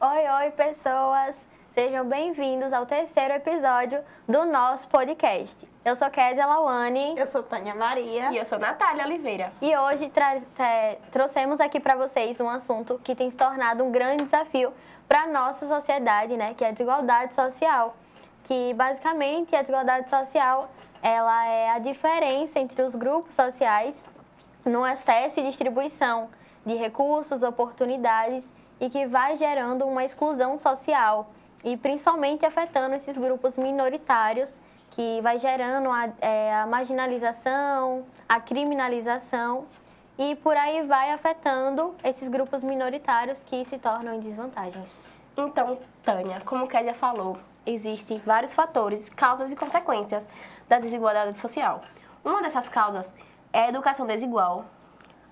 Oi, pessoas! Sejam bem-vindos ao terceiro episódio do nosso podcast. Eu sou Kézia Lawane. Eu sou Tânia Maria. E eu sou Natália Oliveira. E hoje trouxemos aqui para vocês um assunto que tem se tornado um grande desafio para a nossa sociedade, né? Que é a desigualdade social. Que, basicamente, a desigualdade social ela é a diferença entre os grupos sociais no acesso e distribuição de recursos, oportunidades e que vai gerando uma exclusão social e principalmente afetando esses grupos minoritários, que vai gerando a marginalização, a criminalização e por aí vai afetando esses grupos minoritários que se tornam em desvantagens. Então, Tânia, como Kézia falou, existem vários fatores, causas e consequências da desigualdade social. Uma dessas causas é a educação desigual,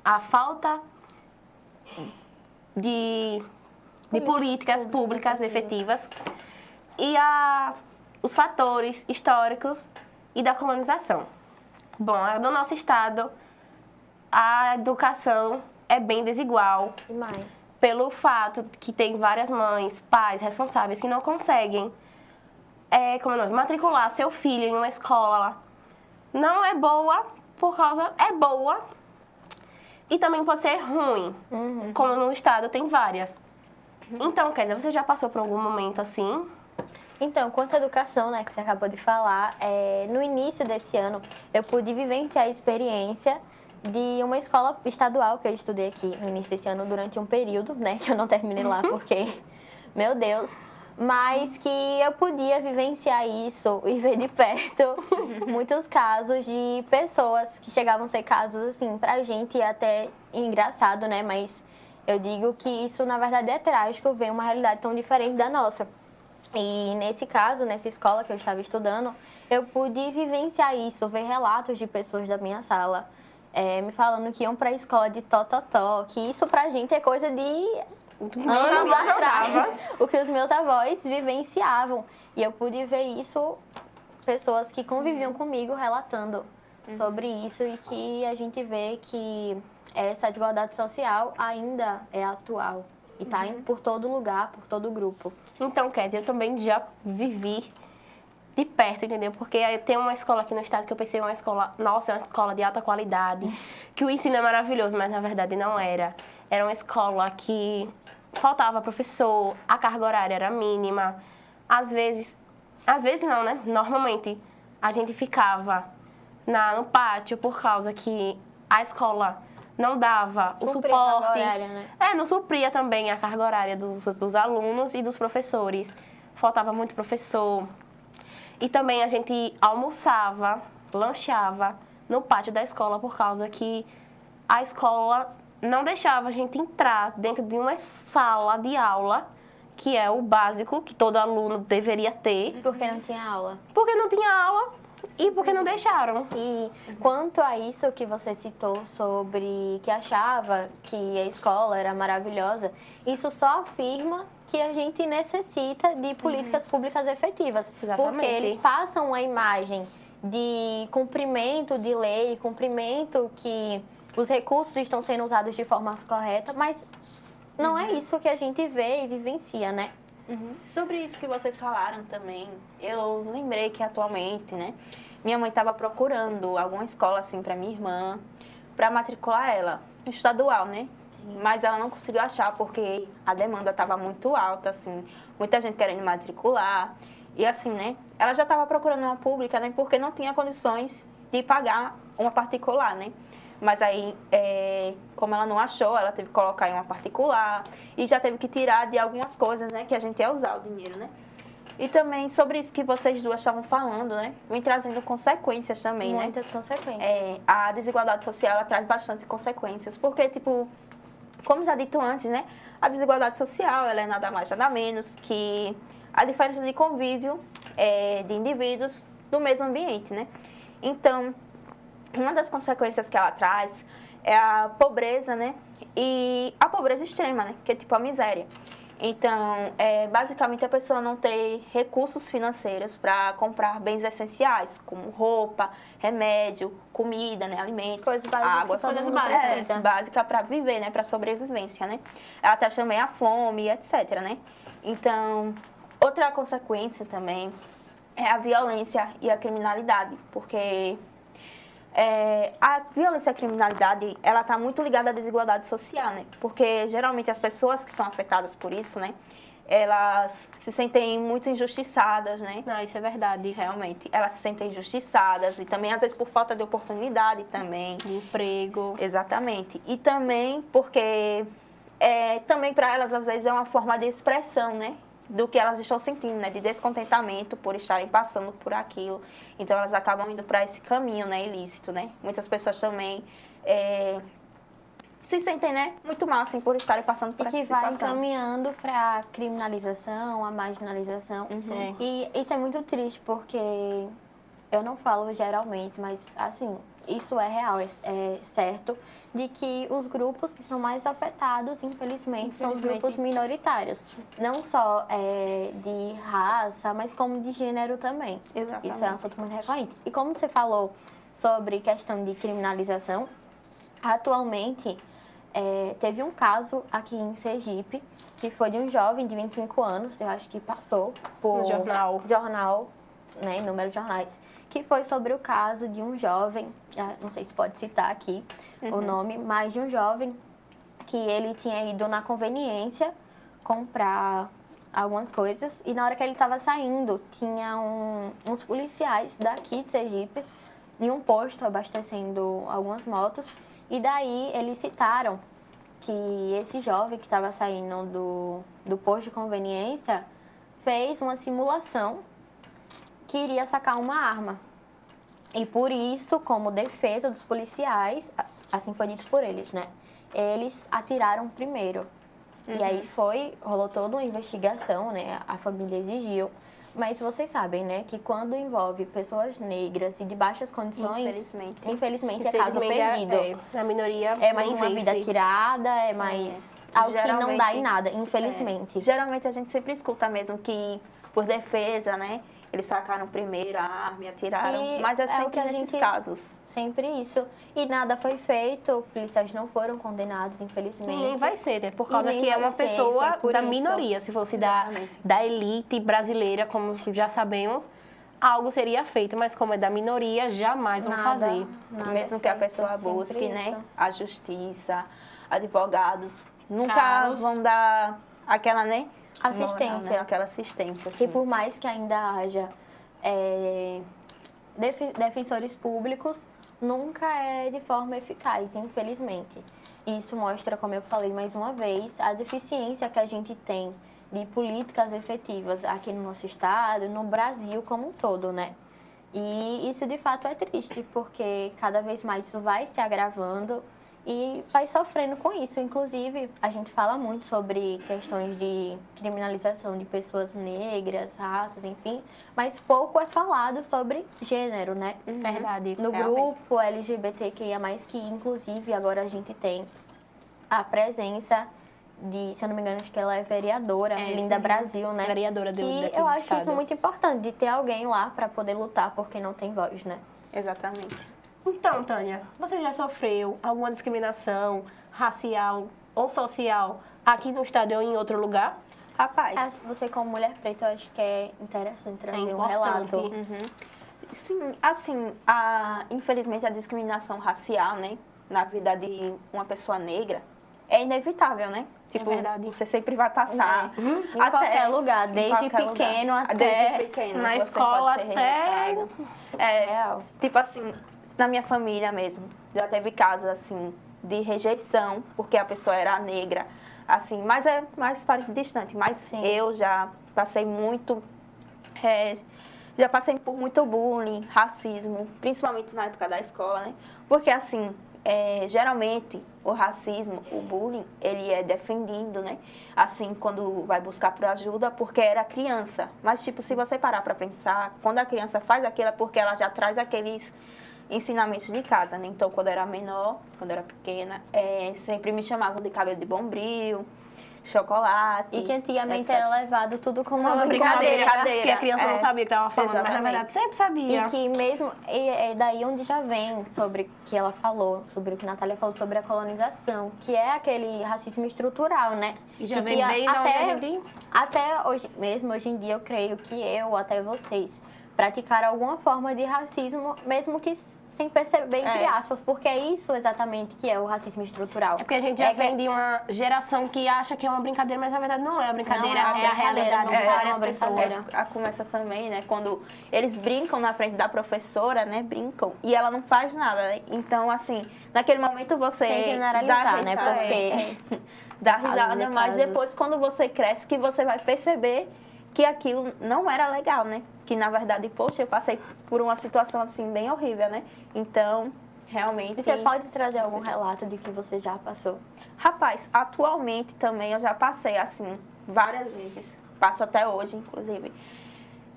a falta de políticas públicas efetivas e os fatores históricos e da colonização. Bom, no nosso estado, a educação é bem desigual. Demais. Pelo fato que tem várias mães, pais responsáveis que não conseguem matricular seu filho em uma escola. Não é boa, é boa e também pode ser ruim, como no estado tem várias. Então, Kézia, você já passou por algum momento assim? Então, quanto à educação, né, que você acabou de falar, no início desse ano eu pude vivenciar a experiência de uma escola estadual que eu estudei aqui no início desse ano durante um período, né, que eu não terminei lá porque, meu Deus, mas que eu podia vivenciar isso e ver de perto muitos casos de pessoas que chegavam a ser casos, assim, pra gente até engraçado, né, mas eu digo que isso, na verdade, é trágico ver uma realidade tão diferente da nossa. E nesse caso, nessa escola que eu estava estudando, eu pude vivenciar isso, ver relatos de pessoas da minha sala me falando que iam para a escola de tototó, que isso pra gente é coisa de anos atrás, o que os meus avós vivenciavam. E eu pude ver isso, pessoas que conviviam comigo relatando sobre isso e que a gente vê que essa desigualdade social ainda é atual e está por todo lugar, por todo grupo. Então, Kézia, eu também já vivi de perto, entendeu? Porque tem uma escola aqui no estado que eu pensei uma escola, nossa, é uma escola de alta qualidade, que o ensino é maravilhoso, mas na verdade não era. Era uma escola que faltava professor, a carga horária era mínima. Às vezes não, né? Normalmente a gente ficava no pátio por causa que a escola não dava o suporte. A carga horária, né? Não supria também a carga horária dos alunos e dos professores. Faltava muito professor. E também a gente almoçava, lanchava no pátio da escola por causa que a escola não deixava a gente entrar dentro de uma sala de aula, que é o básico que todo aluno deveria ter. Porque não tinha aula. Porque não tinha aula e porque não deixaram. E quanto a isso que você citou sobre que achava que a escola era maravilhosa, isso só afirma que a gente necessita de políticas públicas efetivas. Exatamente. Porque eles passam a imagem de cumprimento de lei, cumprimento que os recursos estão sendo usados de forma correta, mas não é isso que a gente vê e vivencia, né? Sobre isso que vocês falaram também, eu lembrei que atualmente, né, minha mãe estava procurando alguma escola assim para minha irmã, para matricular ela, estadual, né? Sim. Mas ela não conseguiu achar porque a demanda estava muito alta, assim, muita gente querendo matricular. E assim, né, ela já estava procurando uma pública, né, porque não tinha condições de pagar uma particular, né? Mas aí, como ela não achou, ela teve que colocar em uma particular e já teve que tirar de algumas coisas, né, que a gente ia usar o dinheiro, né? E também sobre isso que vocês duas estavam falando, né, vem trazendo consequências também, né? Muitas consequências. A desigualdade social, ela traz bastante consequências, porque, tipo, como já dito antes, né, a desigualdade social, ela é nada mais, nada menos que a diferença de convívio de indivíduos do mesmo ambiente, né? Então, uma das consequências que ela traz é a pobreza, né? E a pobreza extrema, né? Que é tipo a miséria. Então, basicamente, a pessoa não ter recursos financeiros para comprar bens essenciais, como roupa, remédio, comida, né, alimentos, Coisas básicas água, que todo coisas mundo precisa. básicas para viver, né, para sobrevivência, né. Ela tem também a fome, etc, né. Então, outra consequência também é a violência e a criminalidade, porque a violência e a criminalidade, ela está muito ligada à desigualdade social, né? Porque geralmente as pessoas que são afetadas por isso, né? Elas se sentem muito injustiçadas, né? Não, isso é verdade. Realmente, elas se sentem injustiçadas e também às vezes por falta de oportunidade também. De emprego. Exatamente. E também porque também para elas às vezes é uma forma de expressão, né? Do que elas estão sentindo, né? De descontentamento por estarem passando por aquilo. Então elas acabam indo para esse caminho, né? Ilícito, né? Muitas pessoas também se sentem, né? Muito mal, assim, por estarem passando por E essa que vai situação. encaminhando para criminalização, a marginalização. É. E isso é muito triste, porque eu não falo geralmente, mas assim, isso é real, é certo, de que os grupos que são mais afetados, infelizmente, são os Infelizmente. grupos minoritários. Não só de raça, mas como de gênero também. Exatamente. Isso é um assunto muito recorrente. E como você falou sobre questão de criminalização, atualmente teve um caso aqui em Sergipe, que foi de um jovem de 25 anos, eu acho que passou por No jornal. né, inúmeros jornais, que foi sobre o caso de um jovem, não sei se pode citar aqui o nome, mas de um jovem que ele tinha ido na conveniência comprar algumas coisas e na hora que ele estava saindo, tinha uns policiais daqui de Sergipe em um posto abastecendo algumas motos e daí eles citaram que esse jovem que estava saindo do posto de conveniência fez uma simulação que iria sacar uma arma. E por isso, como defesa dos policiais, assim foi dito por eles, né? Eles atiraram primeiro. E aí rolou toda uma investigação, né? A família exigiu. Mas vocês sabem, né? Que quando envolve pessoas negras e de baixas condições, infelizmente é caso perdido. A minoria É mais nem uma vida vence. tirada, é mais algo que não dá em nada, infelizmente. Geralmente a gente sempre escuta mesmo que por defesa, né? Eles sacaram primeiro a arma e atiraram. E Mas é o sempre que a nesses gente- casos. Sempre isso. E nada foi feito, policiais não foram condenados, E infelizmente. nem vai ser, né? Por causa nem que é vai uma ser, pessoa foi por da isso. minoria. Se fosse da Exatamente. elite brasileira, como já sabemos, algo seria feito. Mas como é da minoria, jamais vão fazer. nada Mesmo que a feito, pessoa sempre busque, né? isso. A justiça, advogados, nunca Caros. vão dar aquela, né? Assistência. moral, né? Aquela assistência, assim. E por mais que ainda haja defensores públicos, nunca é de forma eficaz, infelizmente. Isso mostra, como eu falei mais uma vez, a deficiência que a gente tem de políticas efetivas aqui no nosso estado, no Brasil como um todo, né? E isso de fato é triste, porque cada vez mais isso vai se agravando e vai sofrendo com isso. Inclusive, a gente fala muito sobre questões de criminalização de pessoas negras, raças, enfim, mas pouco é falado sobre gênero, né? Verdade. No realmente. grupo LGBTQIA+, que inclusive agora a gente tem a presença de, se eu não me engano, acho que ela é vereadora, Linda Brasil, né? Vereadora que daqui eu do acho estado. isso muito importante, de ter alguém lá para poder lutar por quem não tem voz, né? Exatamente. Então, Tânia, você já sofreu alguma discriminação racial ou social aqui no estado ou em outro lugar? Rapaz, Você como mulher preta, eu acho que é interessante trazer um importante. relato. sim, assim, infelizmente a discriminação racial, né? Na vida de uma pessoa negra é inevitável, né? Tipo, verdade. você sempre vai passar. Em qualquer lugar, desde qualquer pequeno lugar. até Desde pequeno, na você escola pode ser até- rejeitado. real. Tipo assim, na minha família mesmo, já teve casos assim de rejeição, porque a pessoa era negra, assim, mas é mais distante. Mas Sim. eu já passei muito, já passei por muito bullying, racismo, principalmente na época da escola, né? Porque assim, geralmente o racismo, o bullying, ele é defendido, né? Assim, quando vai buscar por ajuda, porque era criança. Mas, tipo, se você parar para pensar, quando a criança faz aquilo é porque ela já traz aqueles ensinamentos de casa, né? Então, quando eu era menor, quando eu era pequena, sempre me chamavam de cabelo de bombril, chocolate. E que antigamente etc. era levado tudo como Uma uma brincadeira. que a criança não sabia o que estava falando, mas na Exatamente. verdade sempre sabia. E que mesmo, é daí onde já vem sobre o que ela falou, sobre o que a Natália falou sobre a colonização, que é aquele racismo estrutural, né? E já que vem bem da onde a gente... Até hoje, mesmo hoje em dia, eu creio que eu, até vocês, praticaram alguma forma de racismo, mesmo que sem perceber, entre aspas, porque é isso exatamente que é o racismo estrutural. É porque a gente já vem de uma geração que acha que é uma brincadeira, mas na verdade não é uma brincadeira, Não é uma é a brincadeira, realidade não de é várias uma brincadeira. pessoas. A começa também, né? Quando eles brincam na frente da professora, né? Brincam. E ela não faz nada, né? Então, assim, naquele momento você... Sem generalizar, dá né? risada, Porque... dá casos risada, e mas casos. depois, quando você cresce, que você vai perceber que aquilo não era legal, né? Que, na verdade, poxa, eu passei por uma situação, assim, bem horrível, né? Então, realmente... E você pode trazer algum relato de que você já passou? Rapaz, atualmente também eu já passei, assim, várias vezes. Passo até hoje, inclusive.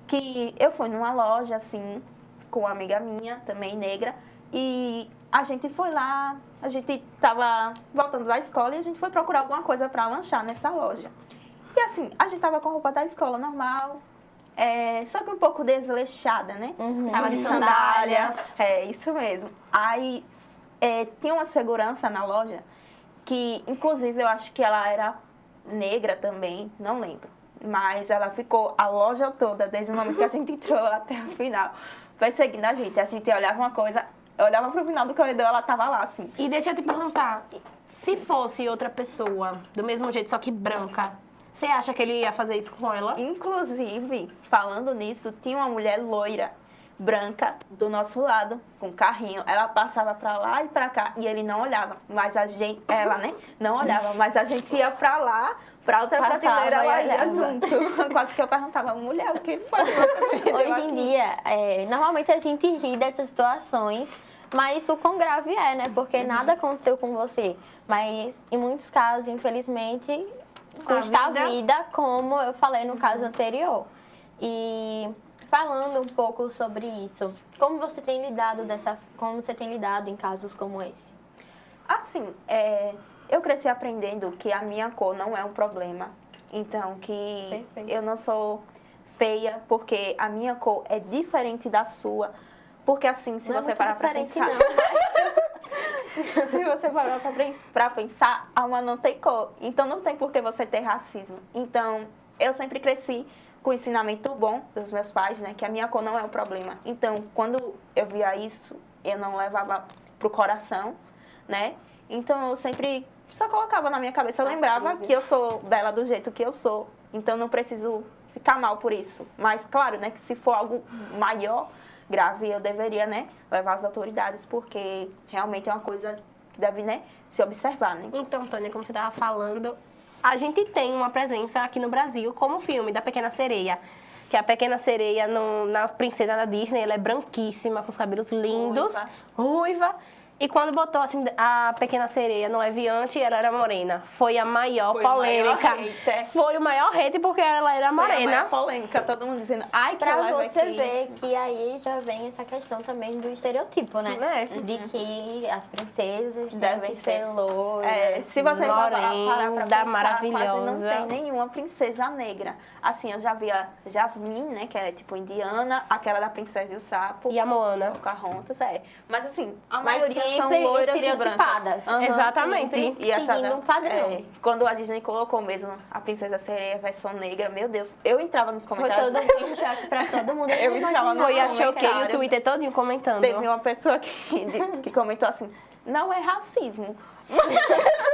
Que eu fui numa loja, assim, com uma amiga minha, também negra, e a gente foi lá, a gente tava voltando da escola e a gente foi procurar alguma coisa para lanchar nessa loja. E assim, a gente tava com a roupa da escola normal, só que um pouco desleixada, né? Tava de sandália. É, isso mesmo. Aí tinha uma segurança na loja que, inclusive, eu acho que ela era negra também, não lembro. Mas ela ficou a loja toda, desde o momento que a gente entrou até o final, perseguindo a gente. A gente olhava uma coisa, eu olhava pro final do corredor, ela tava lá, assim. E deixa eu te perguntar, se fosse outra pessoa, do mesmo jeito, só que branca, você acha que ele ia fazer isso com ela? Inclusive, falando nisso, tinha uma mulher loira, branca, do nosso lado, com um carrinho. Ela passava pra lá e pra cá e ele não olhava. Mas a gente, ela, né, não olhava. Mas a gente ia pra lá, pra outra Passava prateleira, ela e ia olhava. junto. Quase que eu perguntava, mulher, o que foi? Hoje em dia, normalmente a gente ri dessas situações, mas o quão grave é, né? Porque nada aconteceu com você. Mas em muitos casos, infelizmente, custa a vida, como eu falei no caso anterior. E falando um pouco sobre isso, como você tem lidado em casos como esse? Assim, eu cresci aprendendo que a minha cor não é um problema. Então, que Perfeito. eu não sou feia porque a minha cor é diferente da sua. Porque assim, se Não é você muito parar pra diferente, pensar... não. Se você parar pra pensar, a alma não tem cor. Então, não tem por que você ter racismo. Então, eu sempre cresci com o ensinamento bom dos meus pais, né? Que a minha cor não é um problema. Então, quando eu via isso, eu não levava pro coração, né? Então, eu sempre só colocava na minha cabeça. Eu lembrava que eu sou bela do jeito que eu sou. Então, não preciso ficar mal por isso. Mas, claro, né? Que se for algo maior, grave, eu deveria, né? Levar às autoridades, porque realmente é uma coisa que deve, né? Se observar, né? Então, Tânia, como você estava falando, a gente tem uma presença aqui no Brasil, como o filme da Pequena Sereia. Que a Pequena Sereia, na princesa da Disney, ela é branquíssima, com os cabelos lindos, ruiva. E quando botou assim, a Pequena Sereia no live action, ela era morena. Foi a maior polêmica. Foi o maior hate porque ela era Foi a morena. maior polêmica, todo mundo dizendo, ai, que Pra live você aqui. ver que aí já vem essa questão também do estereotipo, né? De que as princesas devem Devem ser ser. loiras. Se você parar pra Morena, pensar, maravilhosa. quase não tem nenhuma princesa negra. Assim, eu já vi a Jasmine, né, que é tipo indiana, aquela da Princesa e o Sapo. E a Moana. Pocahontas, Mas assim, a Mas maioria são sempre loiras e estereotipadas. brancas. Aham, Exatamente. sempre E essa seguindo um padrão. quando a Disney colocou mesmo a Princesa Sereia versão negra, meu Deus, eu entrava nos Foi comentários. todo mundo choque pra todo mundo. Eu entrava nos Foi, achou que o comentários. Twitter todinho comentando. Teve uma pessoa que comentou assim, não é racismo.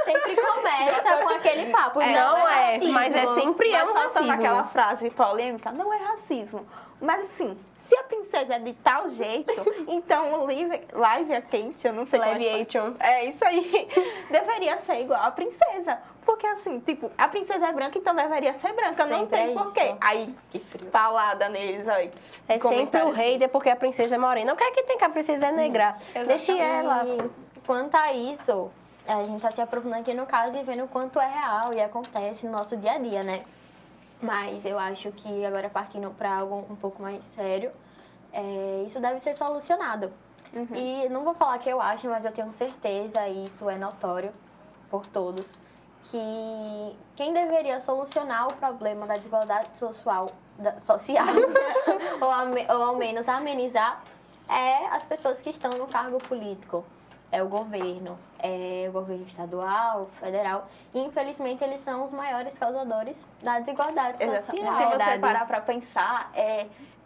Sempre começa com aquele papo. não é, racismo. mas é sempre Mas um soltando racismo. aquela frase polêmica, não é racismo. Mas assim, se a princesa é de tal jeito, então o live action, eu não sei como é que Live foi. action. É isso aí. Deveria ser igual a princesa. Porque assim, tipo, a princesa é branca, então deveria ser branca. Não Sempre tem é porquê. isso. Aí, Que frio. paulada neles aí. É sempre o Comentários. hater porque a princesa é morena. O que é que tem que a princesa é negra? Deixe ela. E quanto a isso, a gente tá se aprofundando aqui no caso e vendo o quanto é real e acontece no nosso dia a dia, né? Mas eu acho que agora partindo para algo um pouco mais sério, isso deve ser solucionado. E não vou falar que eu acho, mas eu tenho certeza, e isso é notório por todos, que quem deveria solucionar o problema da desigualdade social, ou ao menos amenizar, é as pessoas que estão no cargo político. É o governo estadual, federal. E, infelizmente, eles são os maiores causadores da desigualdade social. Se você parar para pensar,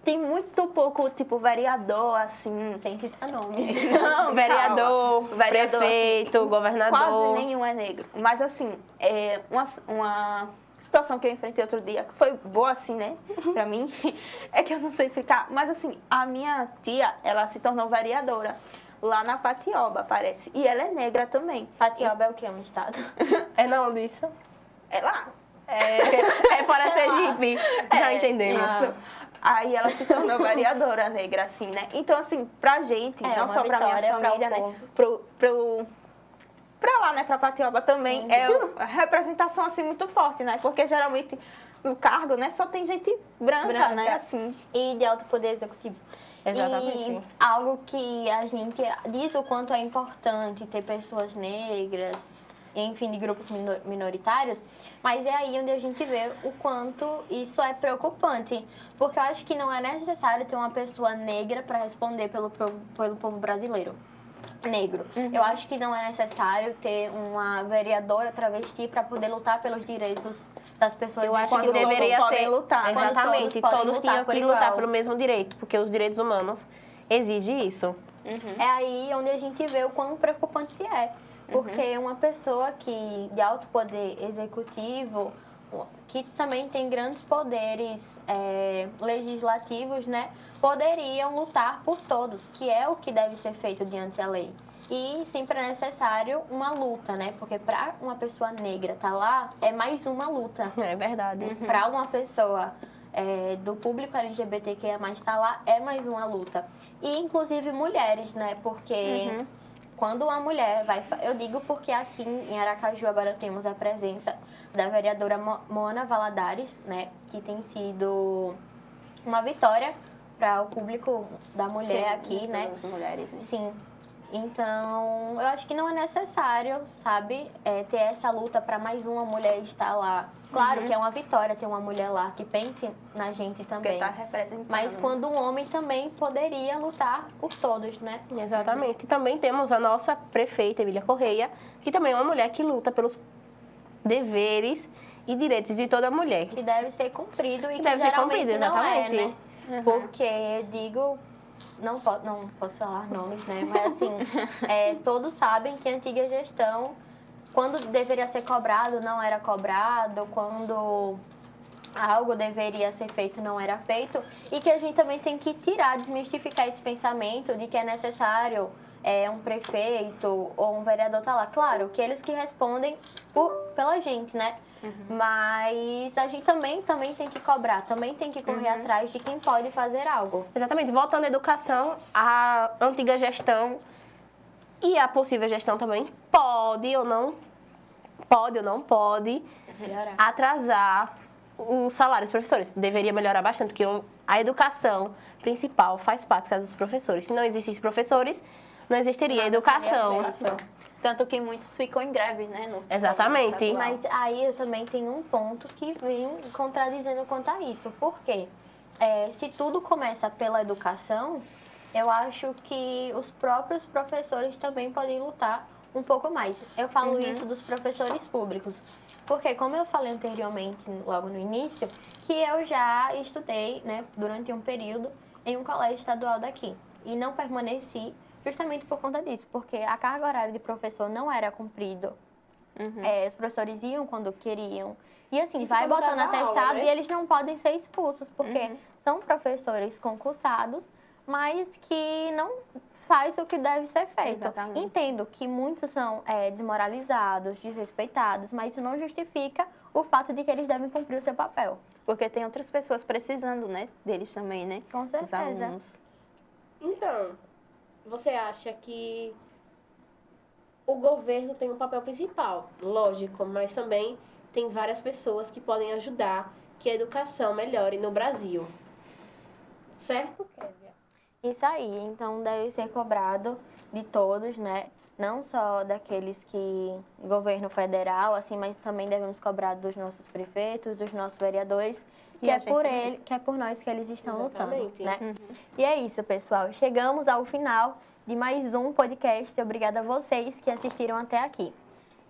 tem muito pouco, tipo, vereador, assim... Sem citar nomes. Não, vereador, prefeito, assim, governador. Quase nenhum é negro. Mas, assim, uma situação que eu enfrentei outro dia, que foi boa, assim, né, pra mim, é que eu não sei explicar. Mas, assim, a minha tia, ela se tornou vereadora lá na Patioba, parece. E ela é negra também. Patioba é o que? É um estado? É não disso? É lá. É fora Sergipe. Já entendemos. Isso. Aí ela se tornou vereadora negra, assim, né? Então, assim, pra gente, não só pra minha família, né? Pra lá, né? Pra Patioba também, é uma representação, assim, muito forte, né? Porque geralmente no cargo, né? Só tem gente branca, né? Assim. E de alto poder executivo. Exatamente. E algo que a gente diz o quanto é importante ter pessoas negras, enfim, de grupos minoritários, mas é aí onde a gente vê o quanto isso é preocupante. Porque eu acho que não é necessário ter uma pessoa negra para responder pelo povo brasileiro. Negro. Eu acho que não é necessário ter uma vereadora travesti para poder lutar pelos direitos das pessoas. Eu acho que deveria ser lutar. Exatamente, todos tinham que lutar igual. pelo mesmo direito, porque os direitos humanos exigem isso. É aí onde a gente vê o quão preocupante é. Porque uma pessoa que de alto poder executivo, que também tem grandes poderes legislativos, né, poderiam lutar por todos, que é o que deve ser feito diante da lei. E sempre é necessário uma luta, né? Porque para uma pessoa negra estar lá, é mais uma luta. É verdade. Para uma pessoa do público LGBTQIA+, estar lá, é mais uma luta. E, inclusive, mulheres, né? Porque quando uma mulher vai... Eu digo porque aqui em Aracaju agora temos a presença da vereadora Moana Valadares, né? Que tem sido uma vitória para o público da mulher aqui, né? As mulheres, né? Sim. Então, eu acho que não é necessário, sabe, ter essa luta para mais uma mulher estar lá. Claro que é uma vitória ter uma mulher lá que pense na gente também. Porque tá representando. Mas quando um homem também poderia lutar por todos, né? Exatamente. E também temos a nossa prefeita, Emília Correia, que também é uma mulher que luta pelos deveres e direitos de toda mulher. Que deve ser cumprido e que deve ser geralmente cumprido, não exatamente. é, né? Porque eu digo... Não posso falar nomes, né? Mas, assim, todos sabem que a antiga gestão, quando deveria ser cobrado, não era cobrado, quando algo deveria ser feito, não era feito. E que a gente também tem que desmistificar esse pensamento de que é necessário um prefeito ou um vereador estar lá. Claro, que eles que respondem pela gente, né? Mas a gente também tem que cobrar, também tem que correr atrás de quem pode fazer algo. Exatamente. Voltando à educação, a antiga gestão e a possível gestão também pode ou não pode Melhorar. atrasar os salários dos professores. Deveria melhorar bastante, porque a educação principal faz parte da casa dos professores. Se não existissem professores, não existiria educação. Tanto que muitos ficam em greve, né? Exatamente. Mas aí eu também tenho um ponto que vem contradizendo quanto a isso. Por quê? Se tudo começa pela educação, eu acho que os próprios professores também podem lutar um pouco mais. Eu falo isso dos professores públicos. Porque, como eu falei anteriormente, logo no início, que eu já estudei, né, durante um período em um colégio estadual daqui. E não permaneci justamente por conta disso, porque a carga horária de professor não era cumprida. Os professores iam quando queriam. E assim, vai botando atestado e eles não podem ser expulsos, porque são professores concursados, mas que não faz o que deve ser feito. Exatamente. Entendo que muitos são desmoralizados, desrespeitados, mas isso não justifica o fato de que eles devem cumprir o seu papel. Porque tem outras pessoas precisando, né? Deles também, né? Com certeza. Os alunos. Então, você acha que o governo tem um papel principal? Lógico, mas também tem várias pessoas que podem ajudar que a educação melhore no Brasil. Certo, Kézia? Isso aí, então deve ser cobrado de todos, né? não só daqueles que governo federal, assim, mas também devemos cobrar dos nossos prefeitos, dos nossos vereadores, E que a é gente por mesmo. que é por nós que eles estão Exatamente. lutando, né? E é isso, pessoal. Chegamos ao final de mais um podcast. Obrigada a vocês que assistiram até aqui.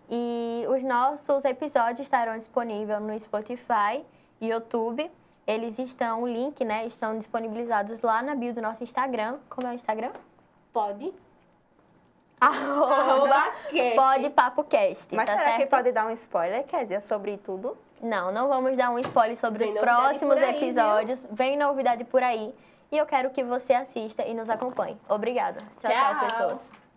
E os nossos episódios estarão disponíveis no Spotify e YouTube. Eles estão, o link, né, estão disponibilizados lá na bio do nosso Instagram. Como é o Instagram? Pode. Arroba PodPapoCast, Mas tá será que certo? pode dar um spoiler, Kézia, sobre tudo? Não vamos dar um spoiler sobre Vem os novidade próximos por aí, episódios. Vem novidade por aí. E eu quero que você assista e nos acompanhe. Obrigada. Tchau, Tchau. pessoas.